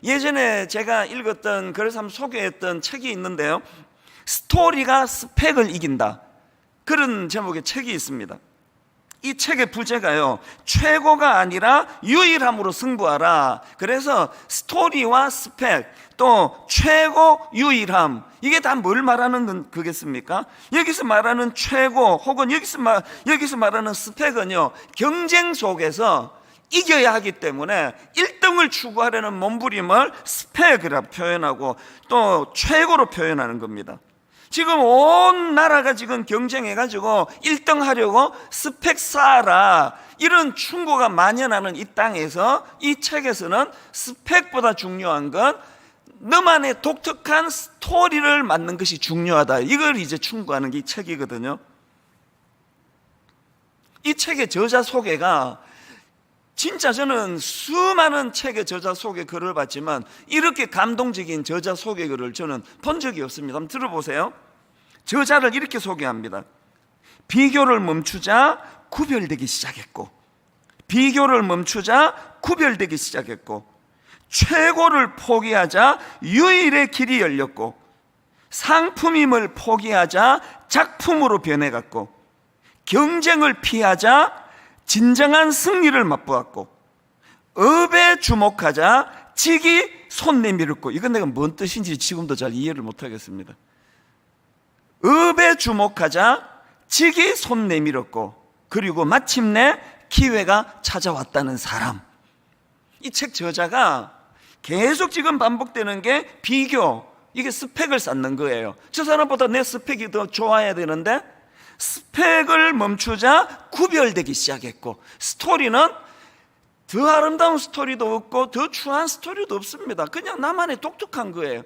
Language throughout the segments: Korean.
예전에 제가 읽었던, 그래서 한번 소개했던 책이 있는데요, 스토리가 스펙을 이긴다, 그런 제목의 책이 있습니다. 이 책의 부제가요, 최고가 아니라 유일함으로 승부하라. 그래서 스토리와 스펙, 또 최고, 유일함, 이게 다 뭘 말하는 거겠습니까? 여기서 말하는 최고 혹은 여기서 말하는 스펙은요, 경쟁 속에서 이겨야 하기 때문에 1등을 추구하려는 몸부림을 스펙이라 표현하고 또 최고로 표현하는 겁니다. 지금 온 나라가 지금 경쟁해가지고 1등 하려고 스펙 쌓아라, 이런 충고가 만연하는 이 땅에서 이 책에서는 스펙보다 중요한 건 너만의 독특한 스토리를 만드는 것이 중요하다, 이걸 이제 충고하는 게 이 책이거든요. 이 책의 저자 소개가 진짜, 저는 수많은 책의 저자 소개 글을 봤지만 이렇게 감동적인 저자 소개 글을 저는 본 적이 없습니다. 한번 들어보세요. 저자를 이렇게 소개합니다. 비교를 멈추자 구별되기 시작했고, 비교를 멈추자 구별되기 시작했고, 최고를 포기하자 유일의 길이 열렸고, 상품임을 포기하자 작품으로 변해갔고, 경쟁을 피하자 진정한 승리를 맛보았고, 업에 주목하자 직이 손 내밀었고, 이건 내가 뭔 뜻인지 지금도 잘 이해를 못하겠습니다. 업에 주목하자 직이 손 내밀었고, 그리고 마침내 기회가 찾아왔다는 사람. 이 책 저자가 계속 지금 반복되는 게 비교, 이게 스펙을 쌓는 거예요. 저 사람보다 내 스펙이 더 좋아야 되는데 스펙을 멈추자 구별되기 시작했고, 스토리는 더 아름다운 스토리도 없고 더 추한 스토리도 없습니다. 그냥 나만의 독특한 거예요.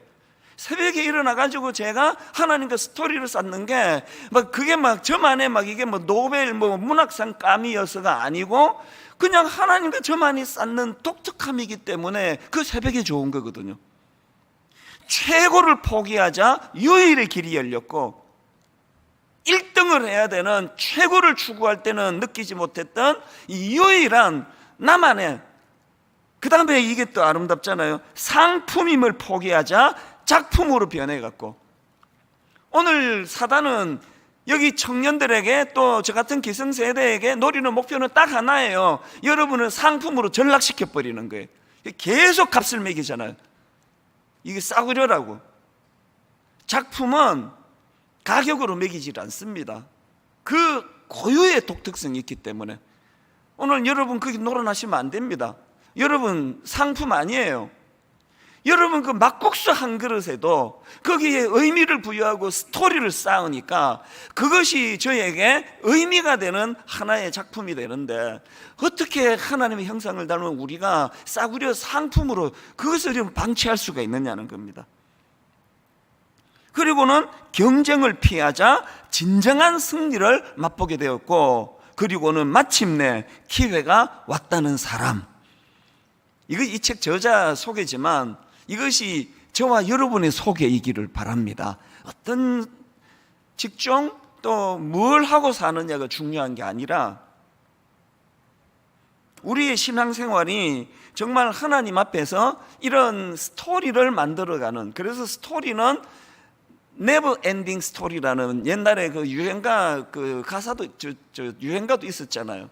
새벽에 일어나가지고 제가 하나님과 스토리를 쌓는 게 그게 저만의 이게 노벨 문학상 감이어서가 아니고, 그냥 하나님과 저만이 쌓는 독특함이기 때문에 그 새벽이 좋은 거거든요. 최고를 포기하자 유일의 길이 열렸고, 1등을 해야 되는, 최고를 추구할 때는 느끼지 못했던 이 유일한 나만의, 그 다음에 이게 또 아름답잖아요. 상품임을 포기하자 작품으로 변해갔고, 오늘 사단은 여기 청년들에게 또 저 같은 기성세대에게 노리는 목표는 딱 하나예요. 여러분을 상품으로 전락시켜버리는 거예요. 계속 값을 매기잖아요. 이게 싸구려라고. 작품은 가격으로 매기질 않습니다. 그 고유의 독특성이 있기 때문에 오늘 여러분 거기 노란하시면 안 됩니다. 여러분 상품 아니에요. 여러분 그 막국수 한 그릇에도 거기에 의미를 부여하고 스토리를 쌓으니까 그것이 저에게 의미가 되는 하나의 작품이 되는데, 어떻게 하나님의 형상을 닮은 우리가 싸구려 상품으로 그것을 방치할 수가 있느냐는 겁니다. 그리고는 경쟁을 피하자 진정한 승리를 맛보게 되었고, 그리고는 마침내 기회가 왔다는 사람. 이거 이 책 저자 소개지만 이것이 저와 여러분의 소개이기를 바랍니다. 어떤 직종 또 뭘 하고 사느냐가 중요한 게 아니라 우리의 신앙생활이 정말 하나님 앞에서 이런 스토리를 만들어가는, 그래서 스토리는 네버 엔딩 스토리라는 옛날에 그 유행가 그 가사도 유행가도 있었잖아요.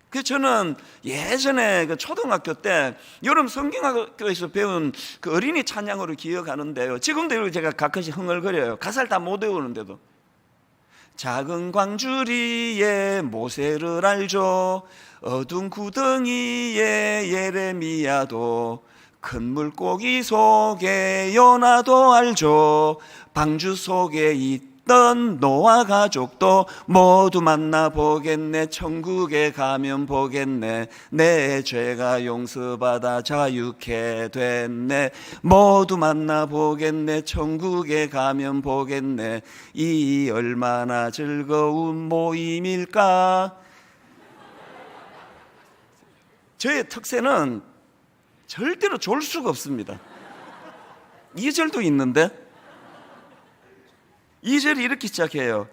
그래서 저는 예전에 그 초등학교 때 여름 성경학교에서 배운 그 어린이 찬양으로 기억하는데요, 지금도 제가 가끔씩 흥얼거려요. 가사를 다 못 외우는데도. 작은 광주리에 모세를 알죠, 어두운 구덩이에 예레미야도, 큰 물고기 속에 요나도 알죠, 방주 속에 있던 노아 가족도 모두 만나보겠네, 천국에 가면 보겠네, 내 죄가 용서받아 자유케 됐네, 모두 만나보겠네, 천국에 가면 보겠네, 이 얼마나 즐거운 모임일까. 저의 특세는 절대로 졸 수가 없습니다. 2절도 있는데 2절이 이렇게 시작해요.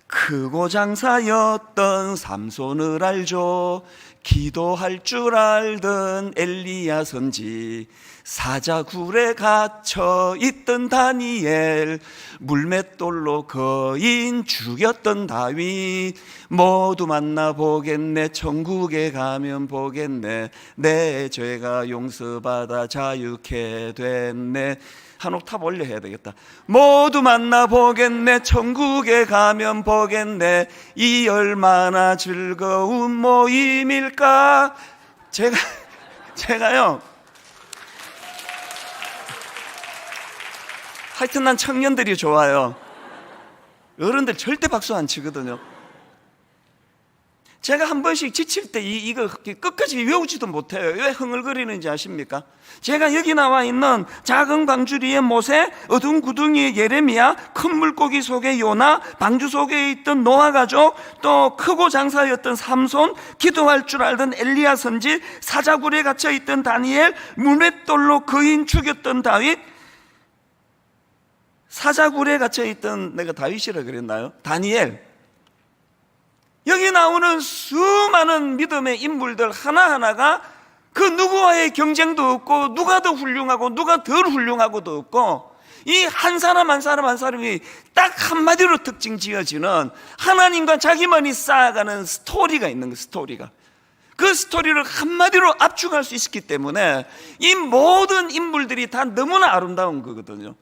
크고 장사였던 삼손을 알죠, 기도할 줄 알던 엘리야 선지, 사자굴에 갇혀 있던 다니엘, 물맷돌로 거인 죽였던 다윗, 모두 만나보겠네. 천국에 가면 보겠네. 내 죄가 용서받아 자유케 됐네. 한 옥탑 올려 해야 되겠다. 모두 만나보겠네. 천국에 가면 보겠네. 이 얼마나 즐거운 모임일까. 제가요, 하여튼 난 청년들이 좋아요. 어른들 절대 박수 안 치거든요. 제가 한 번씩 지칠 때 이거 끝까지 외우지도 못해요. 왜 흥얼거리는지 아십니까? 제가 여기 나와 있는 작은 광주리의 모세, 어두운 구덩이의 예레미야, 큰 물고기 속의 요나, 방주 속에 있던 노아 가족, 또 크고 장사였던 삼손, 기도할 줄 알던 엘리야 선지, 사자굴에 갇혀 있던 다니엘, 물맷돌로 거인 죽였던 다윗, 사자굴에 갇혀 있던, 내가 다윗이라 그랬나요? 다니엘. 여기 나오는 수많은 믿음의 인물들 하나하나가 그 누구와의 경쟁도 없고, 누가 더 훌륭하고 누가 덜 훌륭하고도 없고, 이 한 사람 한 사람 한 사람이 딱 한마디로 특징 지어지는 하나님과 자기만이 쌓아가는 스토리가 있는 거예요. 스토리가. 그 스토리를 한마디로 압축할 수 있었기 때문에 이 모든 인물들이 다 너무나 아름다운 거거든요.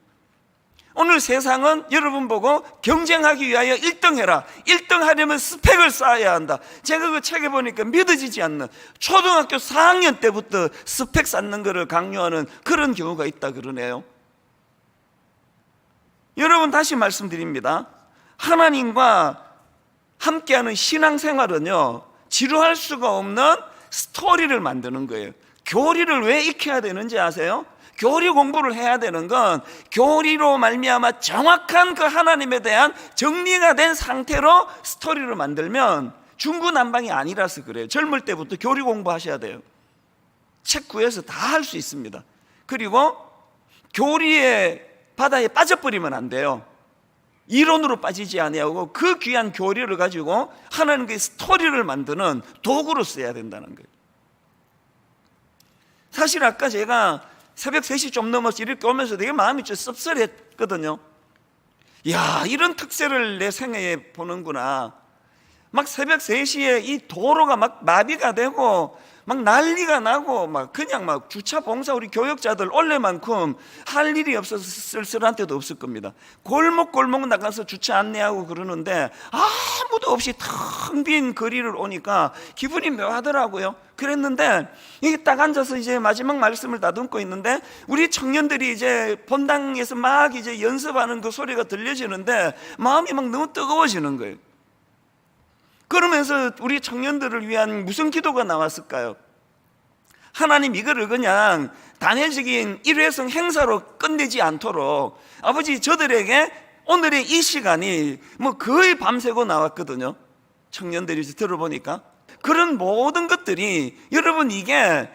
오늘 세상은 여러분 보고 경쟁하기 위하여 1등 해라, 1등 하려면 스펙을 쌓아야 한다. 제가 그 책에 보니까 믿어지지 않는, 초등학교 4학년 때부터 스펙 쌓는 것을 강요하는 그런 경우가 있다 그러네요. 여러분, 다시 말씀드립니다. 하나님과 함께하는 신앙생활은요, 지루할 수가 없는 스토리를 만드는 거예요. 교리를 왜 익혀야 되는지 아세요? 교리 공부를 해야 되는 건 교리로 말미암아 정확한 그 하나님에 대한 정리가 된 상태로 스토리를 만들면 중구난방이 아니라서 그래요. 젊을 때부터 교리 공부하셔야 돼요. 책 구해서 다 할 수 있습니다. 그리고 교리의 바다에 빠져버리면 안 돼요. 이론으로 빠지지 아니하고 그 귀한 교리를 가지고 하나님의 스토리를 만드는 도구로 써야 된다는 거예요. 사실 아까 제가 새벽 3시 좀 넘어서 이렇게 오면서 되게 마음이 좀 씁쓸했거든요. 이야, 이런 특색을 내 생애에 보는구나. 막 새벽 3시에 이 도로가 막 마비가 되고 막 난리가 나고 막 그냥 막 주차 봉사 우리 교역자들 원래만큼 할 일이 없어서 쓸쓸한 때도 없을 겁니다. 골목골목 나가서 주차 안내하고 그러는데 아무도 없이 텅 빈 거리를 오니까 기분이 묘하더라고요. 그랬는데 이게 딱 앉아서 이제 마지막 말씀을 다듬고 있는데 우리 청년들이 이제 본당에서 막 이제 연습하는 그 소리가 들려지는데 마음이 막 너무 뜨거워지는 거예요. 그러면서 우리 청년들을 위한 무슨 기도가 나왔을까요? 하나님, 이거를 그냥 단회적인 일회성 행사로 끝내지 않도록 아버지, 저들에게 오늘의 이 시간이 뭐 거의 밤새고 나왔거든요. 청년들이 들어보니까 그런 모든 것들이, 여러분, 이게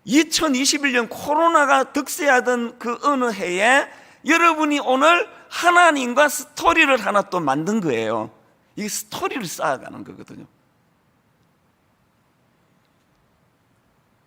2021년 코로나가 득세하던 그 어느 해에 여러분이 오늘 하나님과 스토리를 하나 또 만든 거예요. 이 스토리를 쌓아가는 거거든요.